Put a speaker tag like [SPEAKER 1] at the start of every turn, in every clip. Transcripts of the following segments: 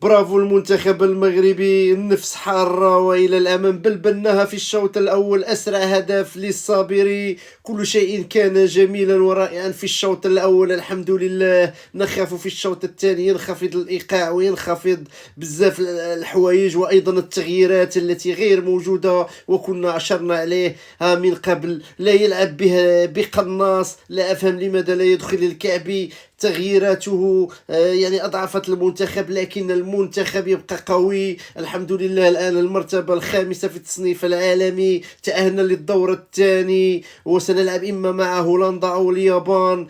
[SPEAKER 1] برافو المنتخب المغربي، النفس حارة وإلى الأمام، بل بناها في الشوط الأول أسرع هدف للصابري. كل شيء كان جميلا ورائعا في الشوط الأول الحمد لله. نخاف في الشوط الثاني ينخفض الإيقاع وينخفض بزاف الحوايج، وأيضا التغييرات التي غير موجودة وكنا أشرنا عليه من قبل. لا يلعب به بقناص، لا أفهم لماذا لا يدخل الكعبي. تغييراته يعني أضعفت المنتخب، لكن المنتخب يبقى قوي الحمد لله. الآن المرتبة الخامسة في التصنيف العالمي، تأهلنا للدور الثاني وسنلعب إما مع هولندا أو اليابان.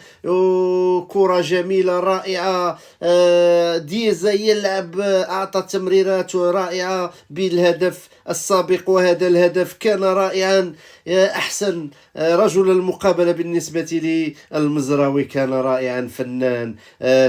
[SPEAKER 1] كرة جميلة رائعة. ديزا يلعب، أعطى تمريرات رائعة بالهدف السابق، وهذا الهدف كان رائعا. أحسن رجل المقابلة بالنسبة لي المزراوي، كان رائعا فنان.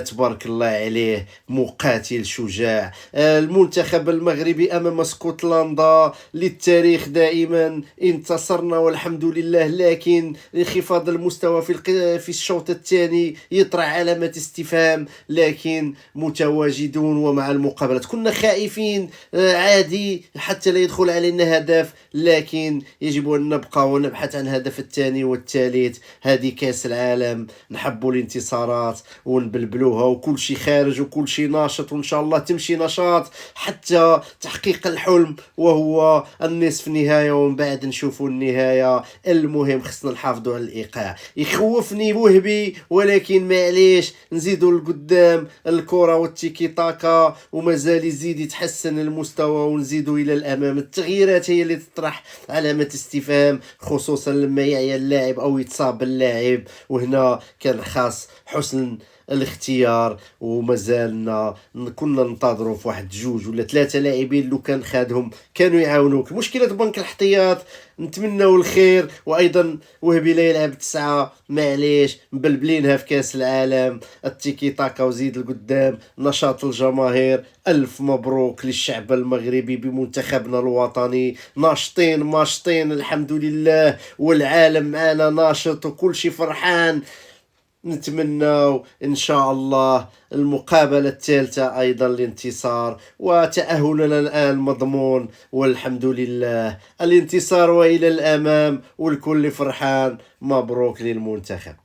[SPEAKER 1] تبارك الله عليه، مقاتل شجاع. المنتخب المغربي أمام اسكتلندا للتاريخ دائما، انتصرنا والحمد لله، لكن انخفاض المستوى في الشوط الثاني يطرح علامة استفهام، لكن متواجدون ومع المقابلات. كنا خائفين عادي حتى لا يدخل علينا هدف، لكن يجب أن نبقى ونبحث عن هدف الثاني والثالث. هذه كأس العالم، نحب الانتصارات ونبلبلوها، وكل شيء خارج وكل شيء ناشط، وإن شاء الله تمشي نشاط حتى تحقيق الحلم وهو النصف نهاية، ومن بعد نشوفوا النهاية. المهم خصنا نحافظوا على الإيقاع. يخوفني وهبي، ولكن معليش نزيدوا لقدام الكرة والتيكي تاكا، ومازال يزيد يتحسن المستوى ونزيدوا إلى الأمام. التغييرات هي اللي تطرح علامة استفهام، خصوصا لما يعيا اللاعب أو يتصاب اللاعب، وهنا كان خاص حسن الاختيار. ومازالنا كنا ننتظروا في واحد جوج ولا ثلاثة لاعبين لو كان خادهم كانوا يعاونوك. مشكلة بنك الاحتياط، نتمنوا الخير. وايضا وهبي لا يلعب تسعة، معليش مبلبلينها في كاس العالم. التيكي تاكا وزيد القدام، نشاط الجماهير. الف مبروك للشعب المغربي بمنتخبنا الوطني، ناشطين ماشطين الحمد لله، والعالم معنا ناشط وكل شي فرحان. نتمنى إن شاء الله المقابلة الثالثة أيضا الانتصار، وتأهلنا الآن مضمون والحمد لله. الانتصار وإلى الأمام والكل فرحان. مبروك للمنتخب.